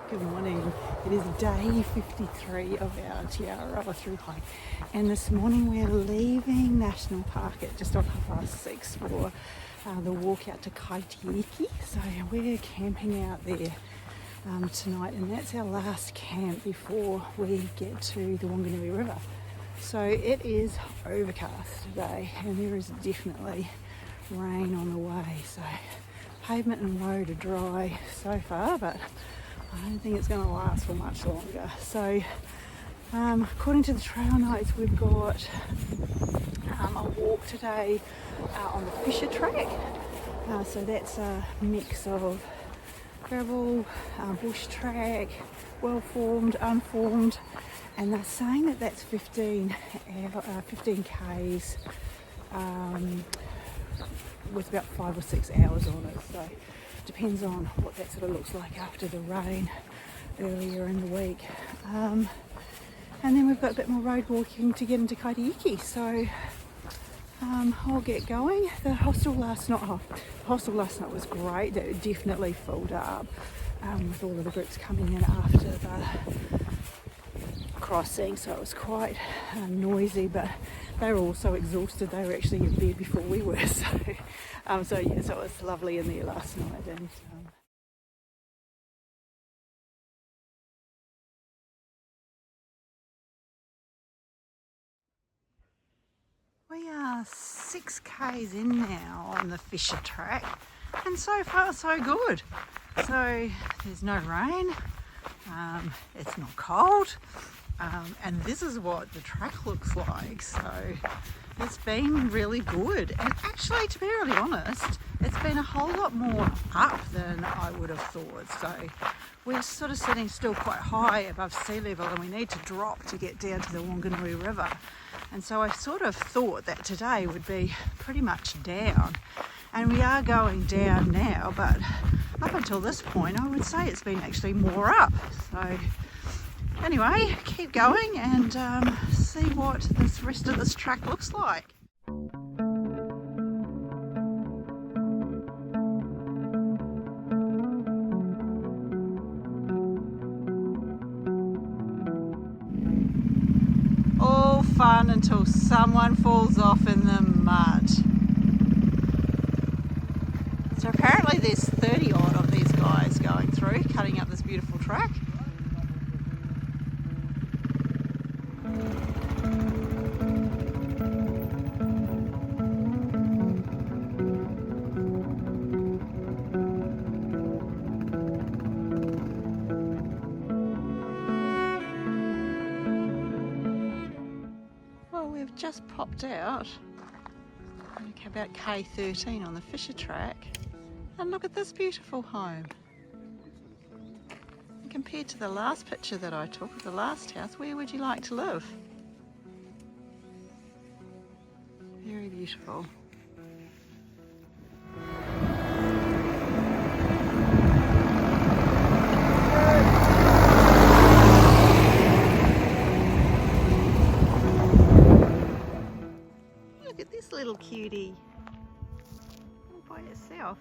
Good morning. It is day 53 of our Araroa through hike, and this morning we're leaving National Park at just on 6:30 for the walk out to Kaitiiki. So we're camping out there tonight, and that's our last camp before we get to the Whanganui River. So it is overcast today, and there is definitely rain on the way. So pavement and road are dry so far, but I don't think it's going to last for much longer. So according to the trail notes, we've got a walk today on the Fisher track. So that's a mix of gravel, bush track, well formed, unformed, and they're saying that that's 15 k's with about 5 or 6 hours on it. So depends on what that sort of looks like after the rain earlier in the week. And then we've got a bit more road walking to get into Kaitiiki. So I'll get going. The hostel last night was great. That definitely filled up with all of the groups coming in after the crossing. So it was quite noisy, but they were also exhausted. They were actually in bed before we were. So it was lovely in there last night. And we are 6 k's in now on the Fisher track, and so far so good. So there's no rain, it's not cold, and this is what the track looks like. So it's been really good, and actually, to be really honest, it's been a whole lot more up than I would have thought. So we're sort of sitting still quite high above sea level, and we need to drop to get down to the Whanganui River. And so I sort of thought that today would be pretty much down, and we are going down now, but up until this point I would say it's been actually more up. So anyway, keep going and see what this rest of this track looks like. All fun until someone falls off in the mud. So apparently there's 30 odd of these guys going through, cutting up this beautiful track. We've just popped out about K13 on the Fisher track, and look at this beautiful home. And compared to the last picture that I took of the last house, where would you like to live? Very beautiful. Look at this little cutie all by itself.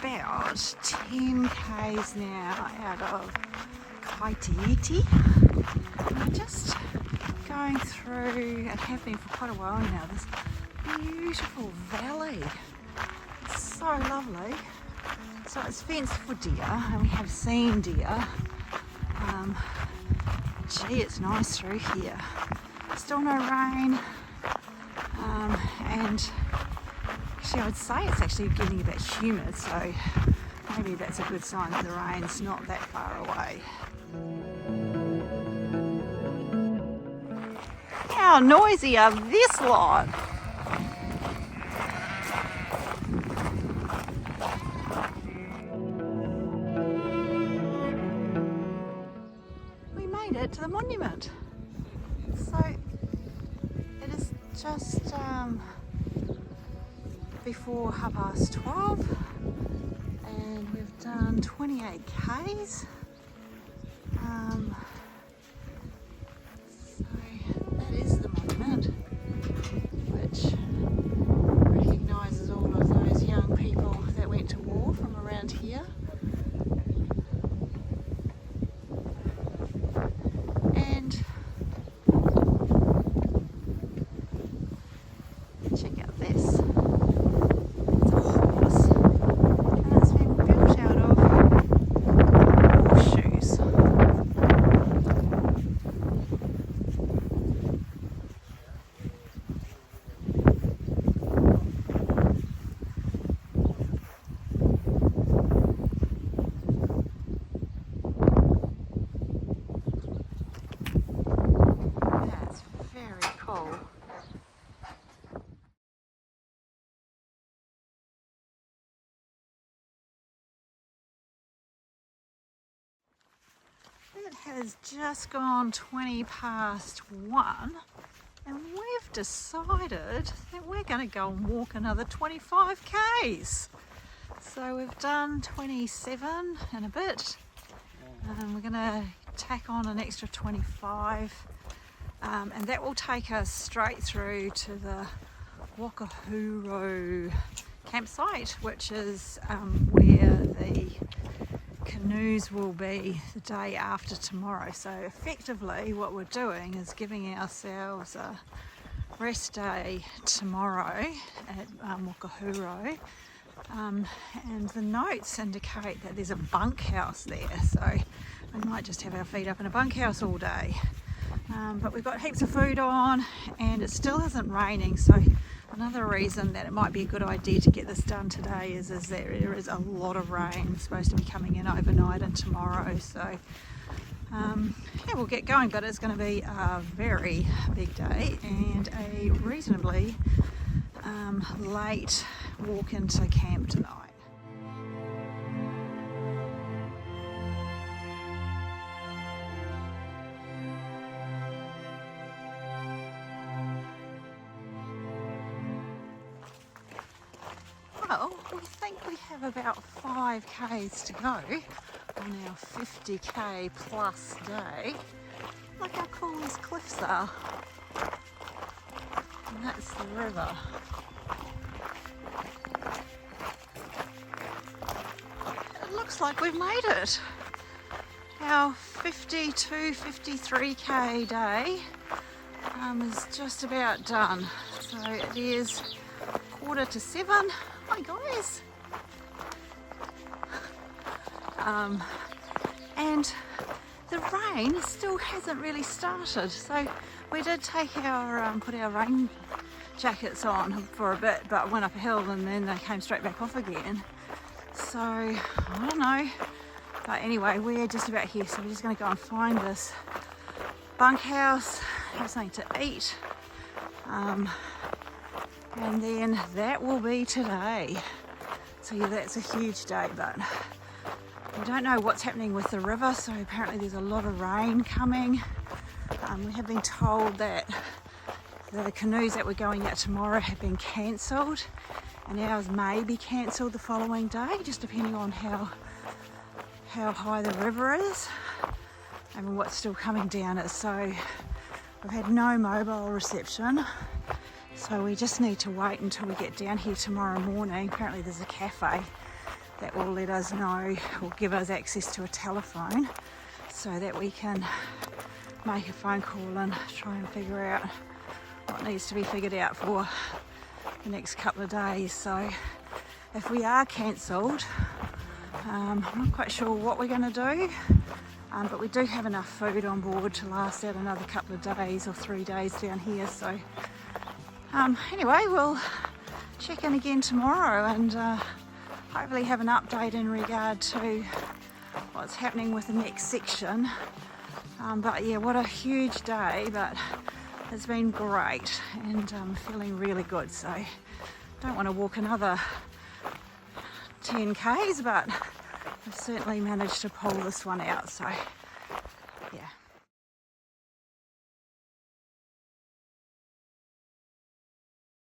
About 10 k's now out of Kaitiiki. We're just going through, and have been for quite a while now, this beautiful valley. It's so lovely. So it's fenced for deer, and we have seen deer. Gee, it's nice through here. Still no rain, and actually I'd say it's actually getting a bit humid, so maybe that's a good sign that the rain's not that far away. How noisy are this lot? to the monument. So it is just before 12:30 and we've done 28 Ks. So that is the monument, which recognises all of those young people that went to war from around here. And check out this. It's a horse, and it's been built out of horseshoes. That's very cool. It has just gone 1:20 and we've decided that we're going to go and walk another 25 Ks. So we've done 27 and a bit, and we're going to tack on an extra 25, and that will take us straight through to the Whakahoro campsite, which is where the canoes will be the day after tomorrow. So effectively what we're doing is giving ourselves a rest day tomorrow at Whakahoro, and the notes indicate that there's a bunkhouse there, so we might just have our feet up in a bunkhouse all day. But we've got heaps of food on and it still isn't raining, so another reason that it might be a good idea to get this done today is that there is a lot of rain supposed to be coming in overnight and tomorrow. So yeah, we'll get going, but it's going to be a very big day and a reasonably late walk into camp tonight. Well, we think we have about 5 Ks to go on our 50K plus day. Look how cool these cliffs are. And that's the river. It looks like we've made it. Our 52, 53K day is just about done. So it is 6:45. Hi guys. And the rain still hasn't really started, so we did take our put our rain jackets on for a bit, but went up a hill and then they came straight back off again. So I don't know, but anyway, we're just about here, so we're just going to go and find this bunkhouse, have something to eat, and then that will be today. So yeah, that's a huge day, but we don't know what's happening with the river, so apparently there's a lot of rain coming. We have been told that the canoes that we're going out tomorrow have been cancelled, and ours may be cancelled the following day, just depending on how high the river is and what's still coming down it. So we've had no mobile reception, so we just need to wait until we get down here tomorrow morning. Apparently there's a cafe that will let us know, will give us access to a telephone so that we can make a phone call and try and figure out what needs to be figured out for the next couple of days. So if we are cancelled, I'm not quite sure what we're going to do, but we do have enough food on board to last out another couple of days or 3 days down here. So anyway, we'll check in again tomorrow and hopefully have an update in regard to what's happening with the next section. But yeah, what a huge day, but it's been great and I'm feeling really good. So don't want to walk another 10 Ks, but I've certainly managed to pull this one out. So yeah.